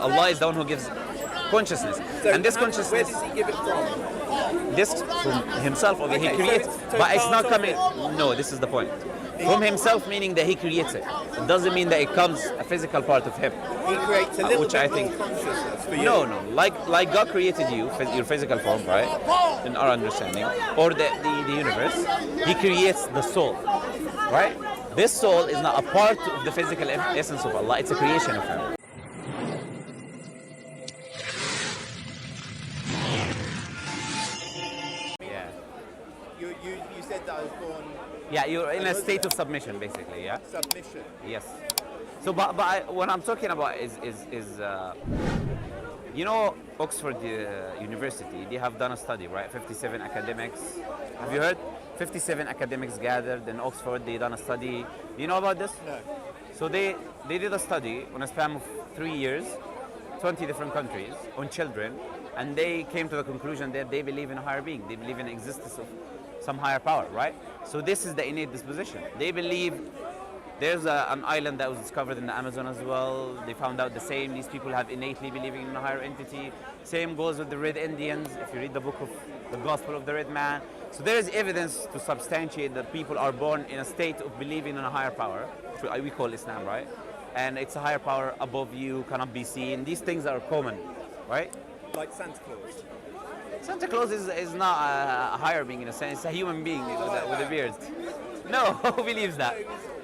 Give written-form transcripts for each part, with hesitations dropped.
Allah is the one who gives consciousness. So and this where consciousness, does he give it from? this from himself, or he Okay, creates. so But it's not part of coming. it. No, this is the point. From himself, meaning that he creates it. It doesn't mean that it comes a physical part of him. He creates a little which bit I more think. consciousness for you. No. Like God created you, your physical form, right? In our understanding, or the universe, He creates the soul, right? This soul is not a part of the physical essence of Allah. It's a creation of Him. Yeah. You said that I was born Yeah, you're in a state of submission, basically. Yeah. submission. Yes. So, but what I'm talking about is you know, Oxford University, they have done a study, right? 57 academics. Have you heard? 57 academics gathered in Oxford. They done a study. Do you know about this? No. So they did a study on a span of 3 years, 20 different countries, on children, and they came to the conclusion that they believe in a higher being. They believe in the existence of some higher power, right? So this is the innate disposition. They believe there's an island that was discovered in the Amazon as well. They found out the same. These people have innately believing in a higher entity. Same goes with the Red Indians. If you read the book of the Gospel of the Red Man. So there is evidence to substantiate that people are born in a state of believing in a higher power, which we call Islam, right? And it's a higher power above you, cannot be seen. These things are common, right? Like Santa Claus. Santa Claus is not a higher being in a sense. It's a human being with a beard. No, who believes that?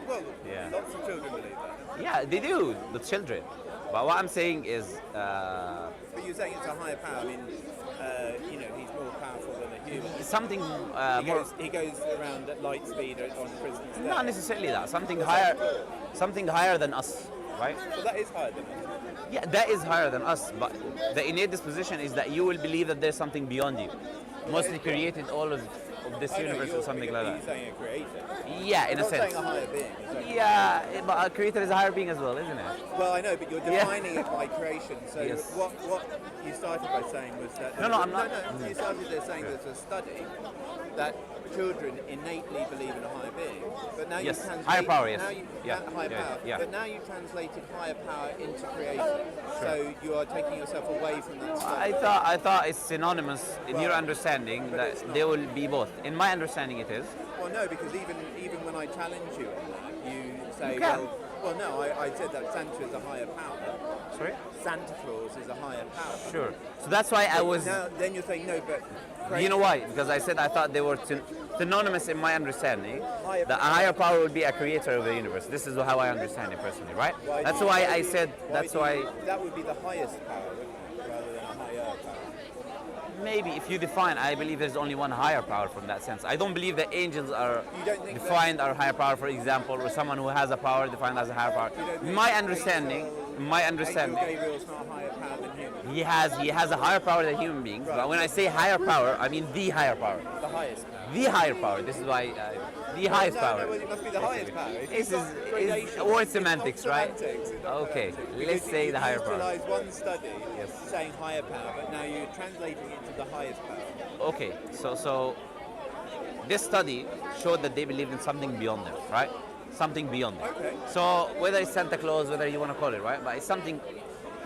Well, Yeah. lots of children believe that. Yeah, they do, the children. But what I'm saying is, But you're saying it's a higher power. I mean, he's more powerful than a human. something more, He goes around at light speed on Christmas Day. not necessarily that, something higher than us, right? Well, that is higher than us. Yeah, that is higher than us, but the innate disposition is that you will believe that there's something beyond you. Mostly created all of this I know, universe or something like You're that. saying a creator. Yeah, in You're a not sense. saying a higher being. You're saying Yeah, but a creator is a higher being as well, isn't it? Well, I know, but you're Yeah. defining it by creation. So Yes. what you started by saying was that... No, I'm not. No, you started by saying there's a study that children innately believe in a higher being. But now Yes, you translate... higher power, yes. Now you, Yeah, higher yeah, power. yeah. But now you translated higher power into creation. So you are taking yourself away from that study. I thought it's synonymous in your understanding but that it's not. they will be both. In my understanding, it is. Well, no, because even when I challenge you on that, you say, You can. well, no, I said that Santa is a higher power. Sorry? Santa Claus is a higher power. Sure. So that's why I was. Now, then you're saying no, but You know why? Because I said I thought they were synonymous in my understanding. Higher That a higher power would be a creator of the universe. This is how I understand it personally, right? That's why I said. That's why. That would be the highest power, wouldn't it, rather than a higher power. Maybe if you define, I believe there's only one higher power from that sense. I don't believe that angels are You don't think defined as higher power, for example, or someone who has a power defined as a higher power. You don't think My Angel understanding, Angel Gabriel's not a higher power than human. he has a higher power than human beings. But when I say higher power, I mean the higher power. The highest power. The higher power. This is why the highest power. No, well, it must be the highest power. If This you've got is gradation, word it's semantics, not right? semantics, it's not Okay, semantics. let's Because say you the higher power. utilised one study Yes. saying higher power, but now you're translating it to the highest power. Okay, so this study showed that they believed in something beyond them, right? Something beyond them. Okay. So whether it's Santa Claus, whether you want to call it, right? But it's something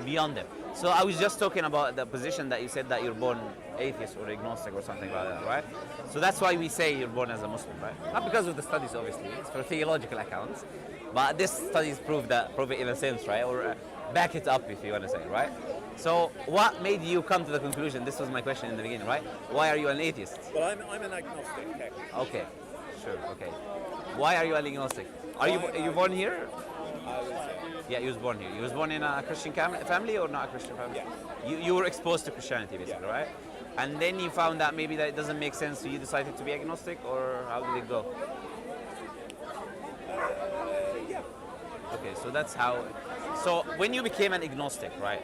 beyond them. So I was just talking about the position that you said that you're born atheist or agnostic or something like that, right? So that's why we say you're born as a Muslim, right? Not because of the studies, obviously. It's for theological accounts. But this studies prove it in a sense, right? Or back it up, if you want to say, right? So what made you come to the conclusion? This was my question in the beginning, right? Why are you an atheist? Well, I'm an agnostic, technically. Okay, sure, okay. Why are you an agnostic? Are you born here? I was, Yeah, you was born here. You was born in a Christian family or not a Christian family? Yeah. You were exposed to Christianity, basically, Yeah. right? And then you found that maybe that it doesn't make sense, so you decided to be agnostic, or how did it go? yeah. Okay, so that's how. So when you became an agnostic, right?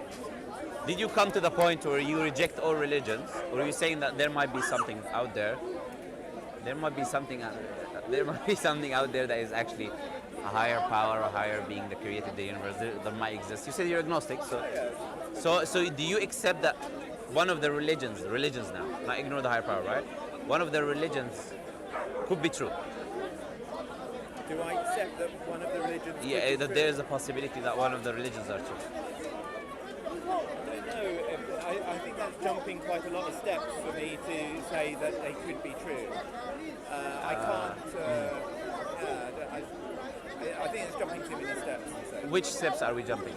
Did you come to the point where you reject all religions, or are you saying that there might be something out there? There might be something. There might be something out there that is actually a higher power, a higher being that created the universe. That might exist. You said you're agnostic, so do you accept that one of the religions now, not ignore the higher power, right? One of the religions could be true. Do I accept that one of the religions? Yeah, could be that true? there is a possibility that one of the religions are true. that's jumping quite a lot of steps for me to say that they could be true. I can't. I think it's jumping too many steps. So. Which steps are we jumping?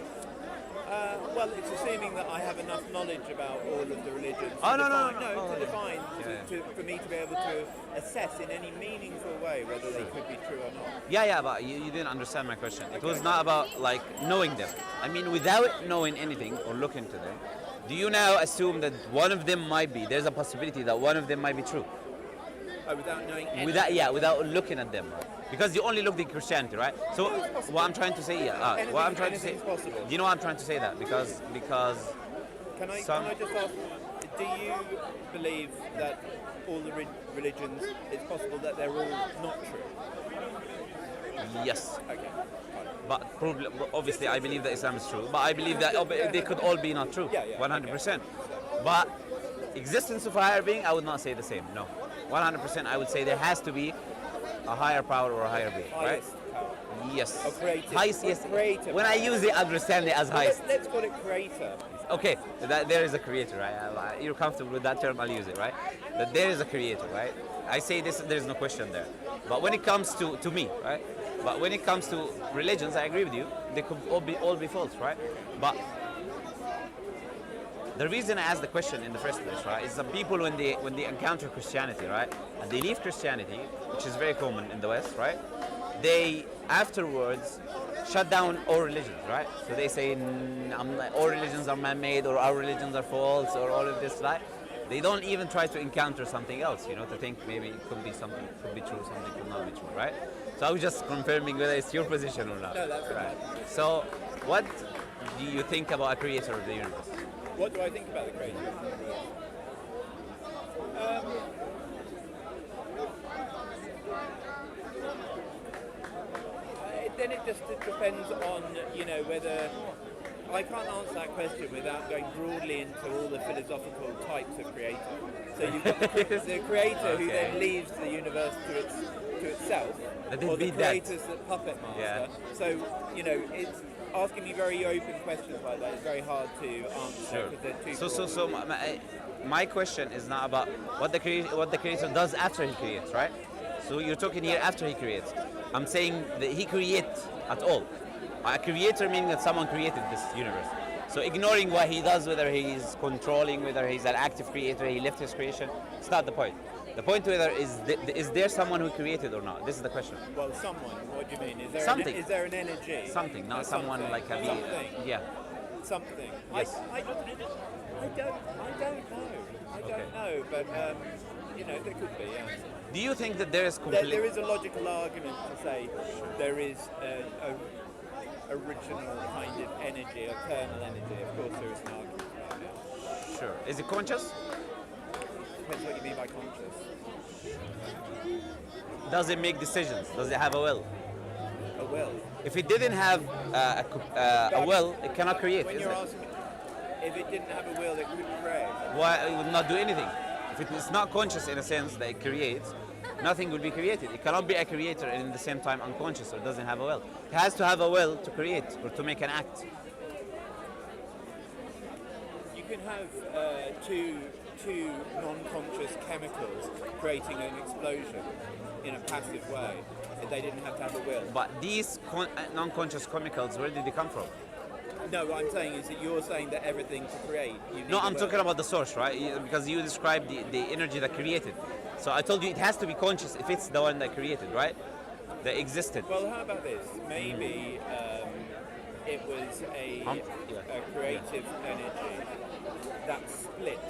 Well, it's assuming that I have enough knowledge about all of the religions for me to be able to assess in any meaningful way whether they could be true or not. Yeah, but you didn't understand my question. It was not about like knowing them. I mean, without knowing anything or looking to them, do you now assume that one of them might be? There's a possibility that one of them might be true. Oh, without knowing anything? Without looking at them. Because you only look at Christianity, right? So what I'm trying to say, what I'm trying to say, possible. do you know what I'm trying to say that? Because can I just ask, do you believe that all the religions, it's possible that they're all not true? Yes. Okay. But probably, obviously, I believe that Islam is true. But I believe that they could all be not true. 100%. But existence of a higher being, I would not say the same. No. 100%, I would say there has to be a higher power or a higher being, right? Yes. A creative. Highest, yes. Creative. When I use it, understand it as highest. Let's call it creator. Okay, there is a creator, right? You're comfortable with that term, I'll use it, right? That there is a creator, right? I say this, there's no question there. But when it comes to me, right? But when it comes to religions, I agree with you. They could all be false, right? But the reason I asked the question in the first place, right, is that people when they encounter Christianity, right, and they leave Christianity, which is very common in the West, right, they afterwards shut down all religions, right? So they say all religions are man-made, or our religions are false, or all of this, right? They don't even try to encounter something else, to think maybe it could be something, could be true, something could not be true, right? So I was just confirming whether it's your position or not. No, that's right. So what do you think about a creator of the universe? What do I think about the creator of the universe? Then it just depends on, whether... I can't answer that question without going broadly into all the philosophical types of creator. So you've got the creator who then leaves the universe to itself, or the creator's the puppet master. Yeah. So, it's asking me very open questions like that is very hard to answer. Sure. So my question is not about what the creator does after he creates, right? So you're talking here after he creates. I'm saying that he creates at all. A creator meaning that someone created this universe. So ignoring what he does, whether he's controlling, whether he's an active creator, he left his creation, it's not the point. The point whether is there someone who created or not? This is the question. Well, someone. What do you mean? Is there something? Is there an energy? Something, not someone like a something. Yeah. Something. Yes. I don't know. I don't know, but there could be. Yeah. Do you think that there is there is a logical argument to say there is a original kind of energy, a kernel energy? Of course, there is an argument about it. Sure. Is it conscious? Depends what you mean by conscious. Does it make decisions? Does it have a will? A will? If it didn't have a will, it cannot create, when is you're it? asking, if it didn't have a will, it couldn't create. Why it would not do anything? If it's not conscious in a sense that it creates, nothing will be created. It cannot be a creator and in the same time unconscious or doesn't have a will. It has to have a will to create or to make an act. You can have two non-conscious chemicals creating an explosion in a passive way. If they didn't have to have a will. But these non-conscious chemicals, where did they come from? No, what I'm saying is that you're saying that everything to create. No, I'm talking about the source, right? Because you described the energy that created. So I told you it has to be conscious if it's the one that created, right? That existed. Well, how about this? Maybe it was a creative energy that split.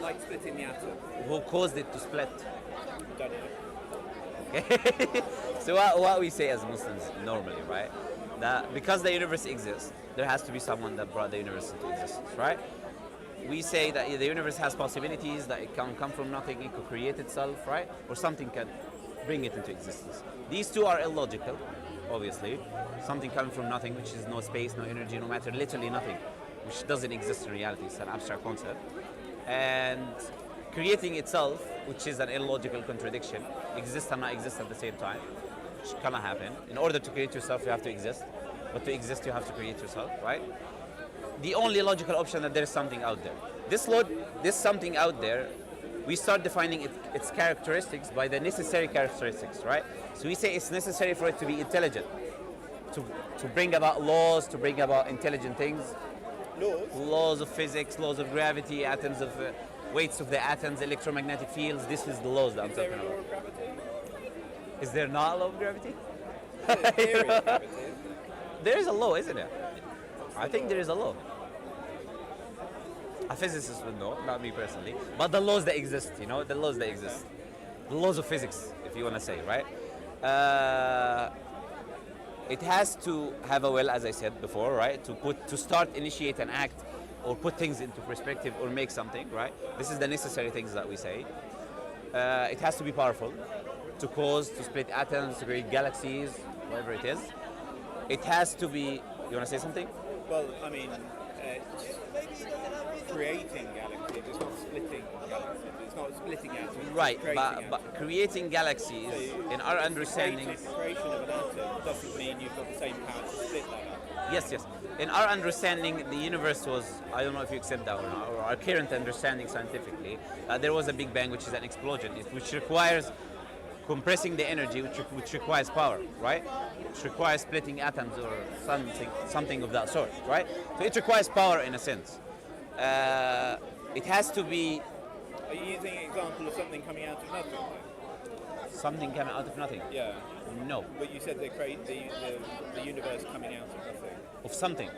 Like splitting the atom. Who caused it to split? Don't know. So what we say as Muslims normally, right? That because the universe exists, there has to be someone that brought the universe into existence, right? We say that the universe has possibilities, that it can come from nothing, it could create itself, right? Or something can bring it into existence. These two are illogical, obviously. Something coming from nothing, which is no space, no energy, no matter, literally nothing, which doesn't exist in reality, it's an abstract concept. And creating itself, which is an illogical contradiction, exists and not exist at the same time, which cannot happen. In order to create yourself, you have to exist. But to exist, you have to create yourself, right? the only logical option that there is something out there. This something out there, we start defining its characteristics by the necessary characteristics, right? So we say it's necessary for it to be intelligent, to bring about laws, to bring about intelligent things. Laws of physics, laws of gravity, atoms of weights of the atoms, electromagnetic fields. This is the laws that I'm talking about. Is there not a law of gravity? There is a law, isn't there? I think there is a law. A physicist would know, not me personally. But the laws that exist, the laws that exist. The laws of physics, if you want to say, right? It has to have a will, as I said before, right? To start, initiate an act, or put things into perspective, or make something, right? This is the necessary things that we say. It has to be powerful, to cause, to split atoms, to create galaxies, whatever it is. It has to be. You want to say something? Well, I mean, creating galaxies. It's not splitting galaxies. It's not splitting atoms. Right, but creating galaxies, So in our understanding. Creation of an atom doesn't mean you've got the same power to split that atom. Yes. In our understanding, the universe was, I don't know if you accept that or not, or our current understanding scientifically, there was a Big Bang, which is an explosion, which requires compressing the energy, which requires power, right? Which requires splitting atoms or something of that sort, right? So it requires power in a sense. It has to be Are you using an example of something coming out of nothing? something coming out of nothing. Yeah. No, But you said the universe coming out of nothing. of something. Of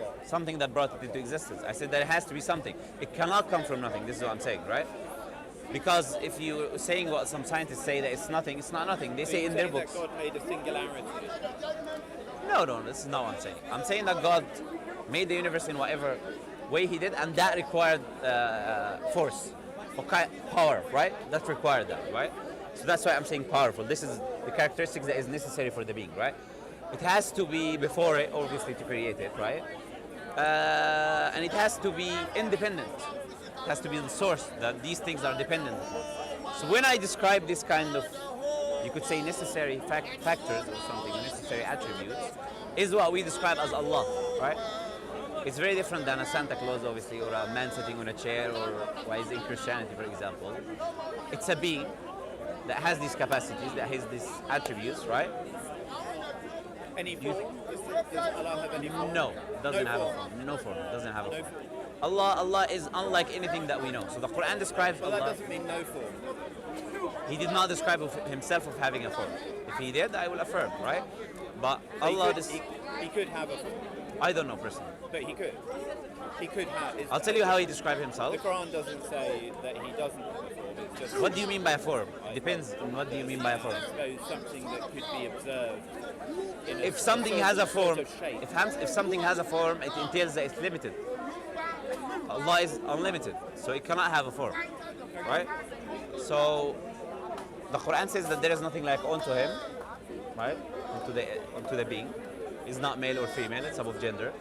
what? Something that brought it into existence. I said there has to be something. It cannot come from nothing. This is what I'm saying, right? Because if you're saying what some scientists say that it's nothing, it's not nothing. They say in their books. That God made a singularity. No, this is not what I'm saying. I'm saying that God made the universe in whatever way He did, and that required force, or power, right? That required that, right? So that's why I'm saying powerful. This is the characteristics that is necessary for the being, right? It has to be before it, obviously, to create it, right? And it has to be independent. It has to be the source that these things are dependent upon. So when I describe this kind of, you could say, necessary factors or something, necessary attributes, is what we describe as Allah, right? It's very different than a Santa Claus, obviously, or a man sitting on a chair, or what is in Christianity, for example. It's a being that has these capacities, that has these attributes, right? Any form? Does Allah have any form? No, doesn't No have form. a form. No form. Doesn't have a No form. form. Allah is unlike anything that we know. So the Quran describes Well, that Allah. doesn't mean no form. He did not describe himself of having a form. If he did, I will affirm, right? But Allah, He could have a form, I don't know personally. but he could. He could have. I'll tell you how he described himself. The Quran doesn't say that he doesn't have a form. It's just. What do you mean by a form? Depends on what do you mean by a form. I suppose something that could be observed. In If something has a form, sort of shape. if something has a form, it entails that it's limited. Allah is unlimited, so it cannot have a form, right? So the Quran says that there is nothing like unto him, right? Unto the being. It's not male or female, it's above gender.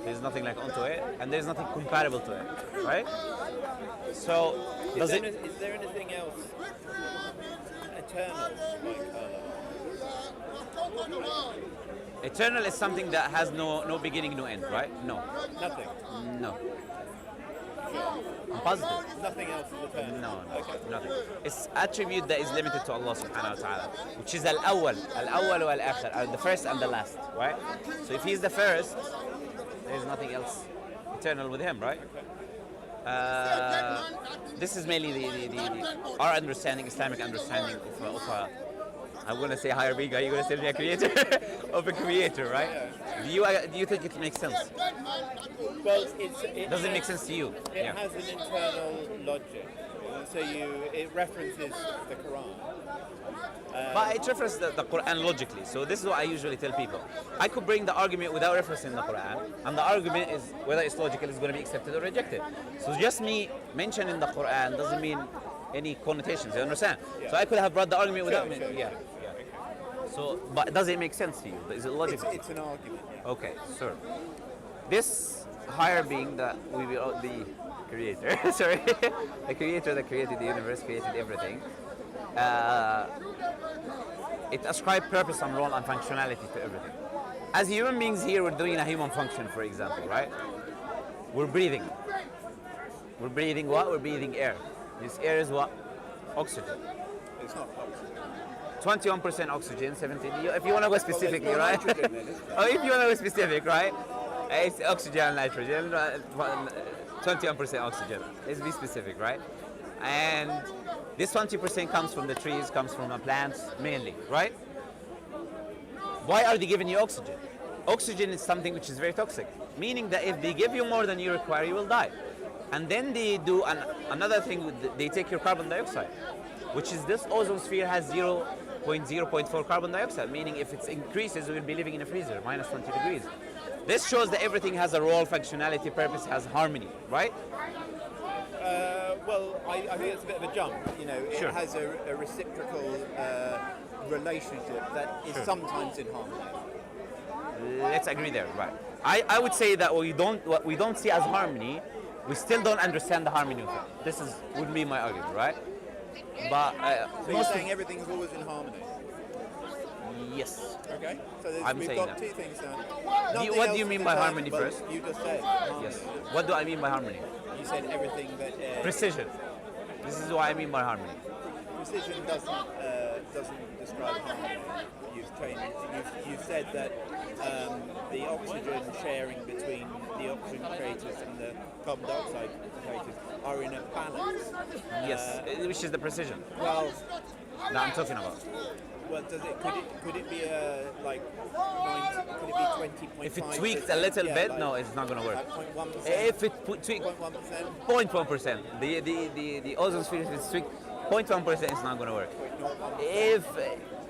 There's nothing like unto it, and there's nothing comparable to it, right? So Is there anything else eternal like Allah? eternal is something that has no beginning, no end, right? No, Nothing. no. I'm positive. Nothing else is eternal. No, Okay. nothing. It's attribute that is limited to Allah subhanahu wa ta'ala, which is al-awwal wal-akhir, the first and the last, right? So if he's the first, there's nothing else eternal with him, right? This is mainly our understanding, Islamic understanding of I'm going to say higher being, are you going to say me a creator? Of a creator, right? Do you think it makes sense? Well, Does it make sense to you? It has an internal logic. So it references the Quran. But it references the Quran logically. So this is what I usually tell people. I could bring the argument without referencing the Quran, and the argument is whether it's logical is going to be accepted or rejected. So just me mentioning the Quran doesn't mean any connotations. You understand? Yeah. So I could have brought the argument without Sure, yeah. sure. So, but does it make sense to you? Is it logical? It's an argument. Yeah. Okay, sure. This higher being that we will, the creator, sorry, the creator that created the universe, created everything, it ascribed purpose and role and functionality to everything. as human beings here, we're doing a human function, for example, right? We're breathing. We're breathing what? We're breathing air. This air is what? Oxygen. It's not oxygen. 21% oxygen, 17. If you want to go specifically, Well, right? nitrogen then, isn't there? Oh, if you want to go specific, right? It's oxygen and nitrogen. 21% oxygen. Let's be specific, right? And this 20% comes from the trees, comes from the plants, mainly, right? Why are they giving you oxygen? Oxygen is something which is very toxic, meaning that if they give you more than you require, you will die. And then they do another thing, they take your carbon dioxide, which is this ozone sphere has 0.04 carbon dioxide, meaning if it increases, we'll be living in a freezer, minus 20 degrees. This shows that everything has a role, functionality, purpose, has harmony, right? Well, I think it's a bit of a jump. You know, it Sure. has a reciprocal relationship that is sometimes in harmony. Let's agree there, right? I would say that what we don't see as harmony, we still don't understand the harmony of it. This would be my argument, right? But So you're saying everything's always in harmony? yes. Okay. So I'm we've saying got that. two things now. What do you mean by harmony well, first? You just said harmony. Yes. What do I mean by harmony? You said everything that Precision. This is what I mean by harmony. precision doesn't describe harmony. You've said that the oxygen sharing between the oxygen creators and the carbon dioxide creators are in a balance. Yes, which is the precision Well, that I'm talking about. well, could it be like 90, could it be 20.5? If it tweaks a little bit, no, it's not going to work. Like 0.1%. If it tweaks 0.1%. 0.1%, the ozone sphere, if it's tweaked 0.1%, it's not going to work. If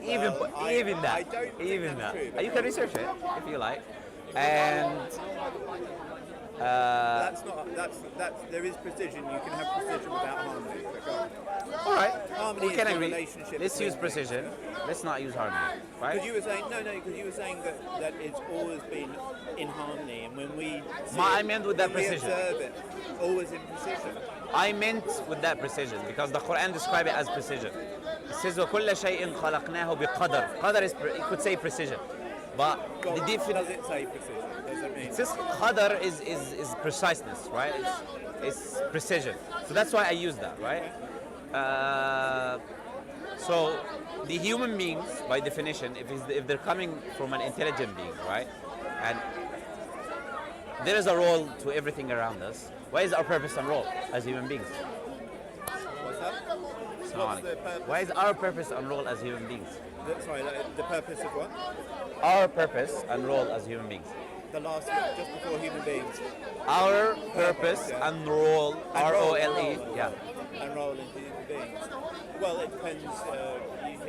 even I don't think even that's that, true, you can research it if you like, and That's there is precision. You can have precision without harmony. So go on. all right, Harmony we is can the agree. relationship Let's between use precision. things. Let's not use harmony, right? Because you were saying because you were saying that it's always been in harmony, and when we see I it, meant with that when we precision. observe it, always in precision. I meant with that precision because the Quran describes it as precision. It says وَكُلَّ شَيْءٍ خَلَقْنَاهُ بِقَدَرٍ. Qadar is, it could say precision, but Well, the does difference. it say precision? Does it mean? It says qadar is preciseness, right? It's precision. So that's why I use that, right? So the human beings, by definition, if they're coming from an intelligent being, right? And there is a role to everything around us. What is our purpose and role as human beings? What's that? What's the purpose? Why is our purpose and role as human beings? Sorry, the purpose of what? Our purpose and role as human beings. The last bit, just before human beings. Our purpose yeah. and role, And R-O-L-E, role. yeah. And role in human beings. Well, it depends.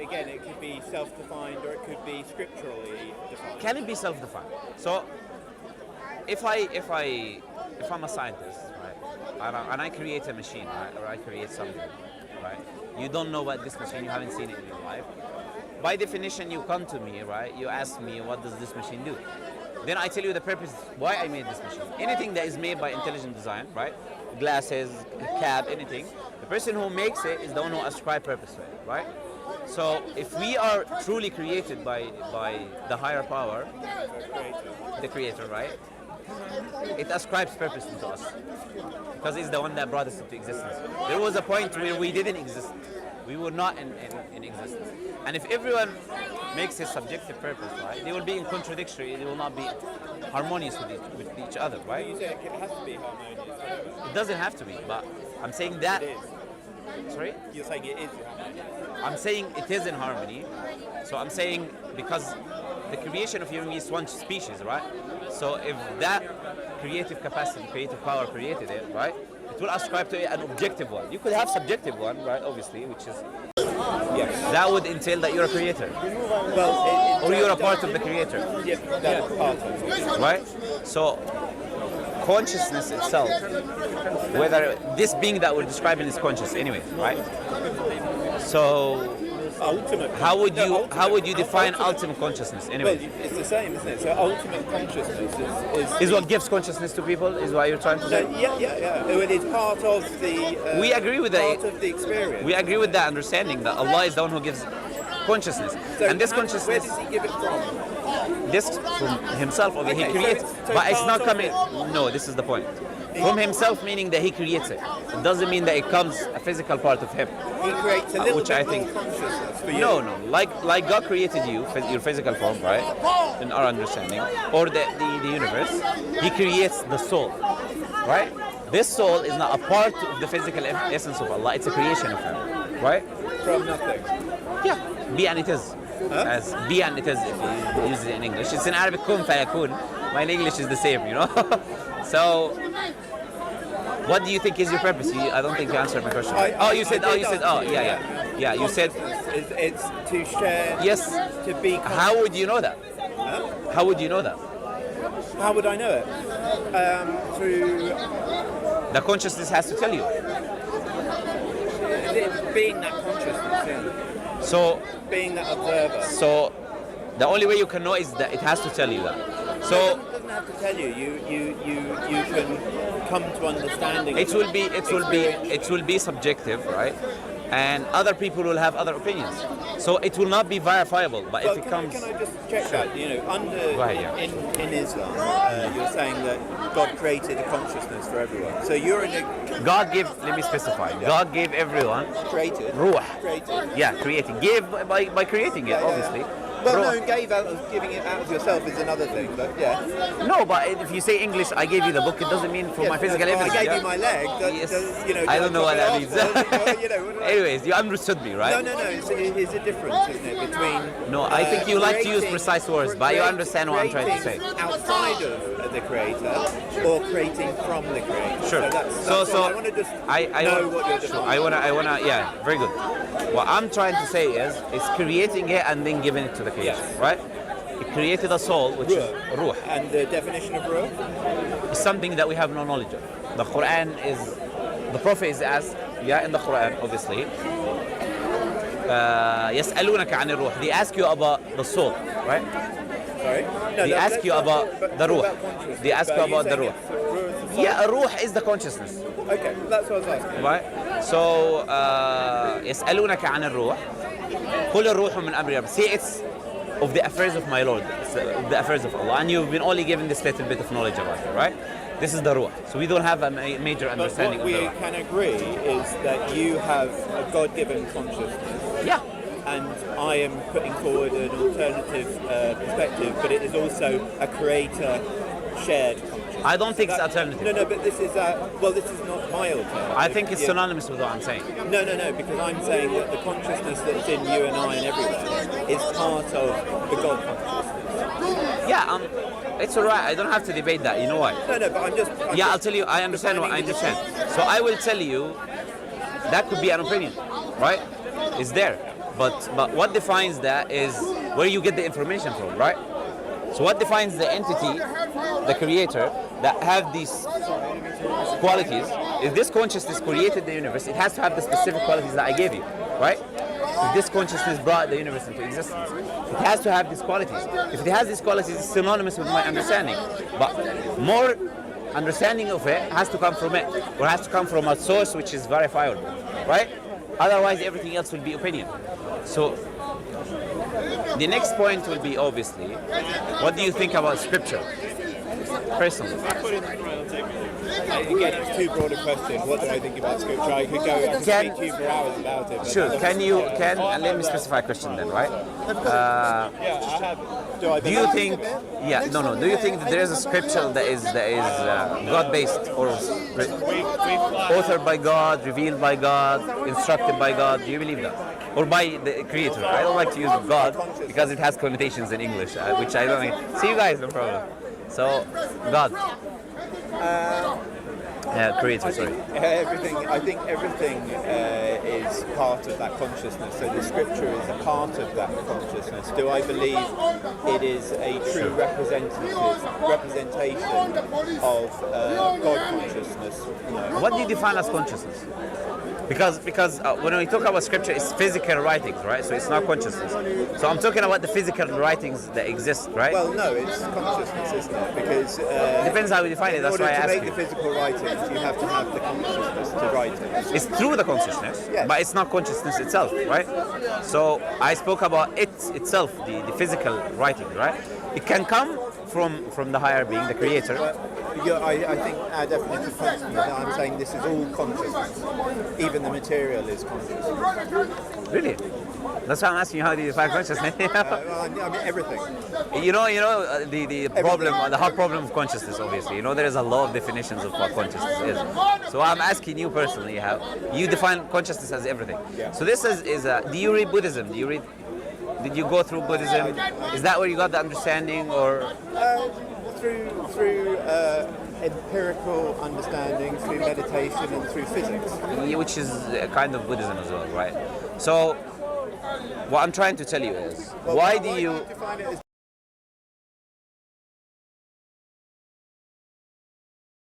Again, it could be self-defined or it could be scripturally defined. Can it be self-defined? So, if I'm a scientist, right, and I create a machine, right, or I create something, right, you don't know what this machine, you haven't seen it in your life. By definition, you come to me, right, you ask me, what does this machine do? Then I tell you the purpose, why I made this machine. Anything that is made by intelligent design, right, glasses, cab, anything, the person who makes it is the one who ascribes purpose to it, right? So if we are truly created by the higher power, the creator, right, it ascribes purpose to us because it's the one that brought us into existence. There was a point where we didn't exist. We were not in existence. And if everyone makes his subjective purpose, right, they will be in contradictory, they will not be harmonious with each other, right? You say it has to be harmonious. It doesn't have to be, but I'm saying that. It is. Sorry? You're saying it is harmonious. I'm saying it is in harmony. So I'm saying because the creation of human beings is one species, right? So if that creative capacity, creative power created it, right, it will ascribe to it an objective one. You could have subjective one, right, obviously, which is, that would entail that you're a creator. Well, Or you're a part of the creator, Yeah, that's part of it. right? So consciousness itself, whether this being that we're describing is conscious anyway, right? So Ultimate. how would you ultimate- define ultimate consciousness Well, anyway? it's the same, isn't it? So ultimate consciousness Is what gives consciousness to people, is what you're trying to say? yeah. Well, it's part of the. We agree with that. Part of the experience. We agree with that understanding that Allah is the one who gives consciousness. So And this where consciousness, does he give it from? this from himself, or that he Okay, creates. so But it's not part of coming. it. No, this is the point. From himself, meaning that he creates it. It doesn't mean that it comes a physical part of him. He creates a little which bit I more think- consciousness for you. No. Like God created you, your physical form, right? In our understanding, or the universe, He creates the soul, right? This soul is not a part of the physical essence of Allah. It's a creation of Him, right? From nothing. Yeah. Be and it is. As be and it is, if you use it in English. It's in Arabic kun fayakun. My English is the same, you know. So, what do you think is your purpose? I don't think you answered my question. You said. Yeah. You said It's to share. yes. To be. How would you know that? How would you know that? How would I know it? Through The consciousness has to tell you. being that consciousness, yeah. So, Being that observer. so the only way you can know is that it has to tell you that. So It doesn't have to tell you. You can come to understanding. it will be subjective, right? And other people will have other opinions. So it will not be verifiable. But Well, if it can comes, I just check that? You know, Go ahead, yeah. in Islam, you're saying that God created a consciousness for everyone. So you're in a God gave. Let me specify. God gave everyone created. ruh. Created. Yeah, creating. Gave by creating it, obviously. Well, Ruh. no, gave out of giving it out of yourself is another thing, but yeah. No, but if you say English, I gave you the book. It doesn't mean for Yes, my physical well, evidence. I gave yeah? you my leg. Yes. You know, I don't know what that means. you know, what do I- Anyways, you understood me, right? No. It's a difference, isn't it, between? No, I think you like to use creating- precise words, but you understand what I'm trying to say. creating outside of the creator, or creating from the creator. Sure. So that's So all. I want to just know what you're sure. defining. I wanna. Yeah, very good. What I'm trying to say is, it's creating it and then giving it to the creator, Yes. right? He created a soul, which is ruh. And the definition of ruh? It's something that we have no knowledge of. The Quran is, the Prophet is asked, in the Quran, obviously. يسألونك عن الروح. They ask you about the soul, right? Sorry? No, They ask you about the ruh. consciousness. They ask you But are about the saying ruh. it's ruh is the soul? Yeah, a ruh is the consciousness, Okay, that's what I was asking. right? So, يسألونك عن الروح. قل الروح من أمر ربي. See, it's of the affairs of my Lord, it's of the affairs of Allah, and you've been only given this little bit of knowledge about it, right? This is the ruh. So we don't have a major But understanding what of we the ruh. can agree is that you have a God-given consciousness, Yeah. and I am putting forward an alternative perspective, but it is also a creator-shared consciousness. I don't think it's That- alternative. No, but this is this is not my alternative. I think it's Yeah. synonymous with what I'm saying. No, because I'm saying that the consciousness that's in you and I and everywhere is part of the God consciousness. Yeah, it's alright. I don't have to debate that. You know why? No, but I'm just. Yeah, I'll tell you. I understand what I understand. So I will tell you that could be an opinion, right? It's there, but what defines that is where you get the information from, right? So what defines the entity, the creator, that have these qualities? If this consciousness created the universe, it has to have the specific qualities that I gave you, right? If this consciousness brought the universe into existence, it has to have these qualities. If it has these qualities, it's synonymous with my understanding. But more understanding of it has to come from it, or has to come from a source which is verifiable, right? Otherwise, everything else will be opinion. So the next point will be, obviously, what do you think about scripture, personally? Again, it's too broad a question. What do I think about scripture? I could speak to you for hours about it. But Sure. Let me specify a question then, right? Do you think? No. Do you think that there is a scripture that is God-based or authored by God, revealed by God, instructed by God? Do you believe that, or by the Creator? I don't like to use God because it has connotations in English, which I don't like. See you guys, no problem. So, God. Creator, sorry. I think everything is part of that consciousness. So the scripture is a part of that consciousness. Do I believe it is a true representation of God consciousness? No. What do you define as consciousness? Because when we talk about scripture, it's physical writings, right? So it's not consciousness. So I'm talking about the physical writings that exist, right? Well, no, it's consciousness, isn't it? Because Depends how we define it. That's why I in order ask to make you. the physical writings, you have to have the consciousness to write it. It's through the consciousness, Yes. but it's not consciousness itself, right? So I spoke about it itself, the physical writing, right? It can come from the higher being, the creator. I think our definition of consciousness, I'm saying this is all consciousness. Even the material is consciousness. Really? That's why I'm asking you, how do you define consciousness? Well, I mean everything. The problem, the hard problem of consciousness, obviously. There is a lot of definitions of what consciousness is. So I'm asking you personally, how you define consciousness as everything. Yeah. So this is do you read Buddhism? Did you go through Buddhism? Is that where you got the understanding, or? Through empirical understanding, through meditation, and through physics. Which is a kind of Buddhism as well, right? So what I'm trying to tell you is, why do you define it as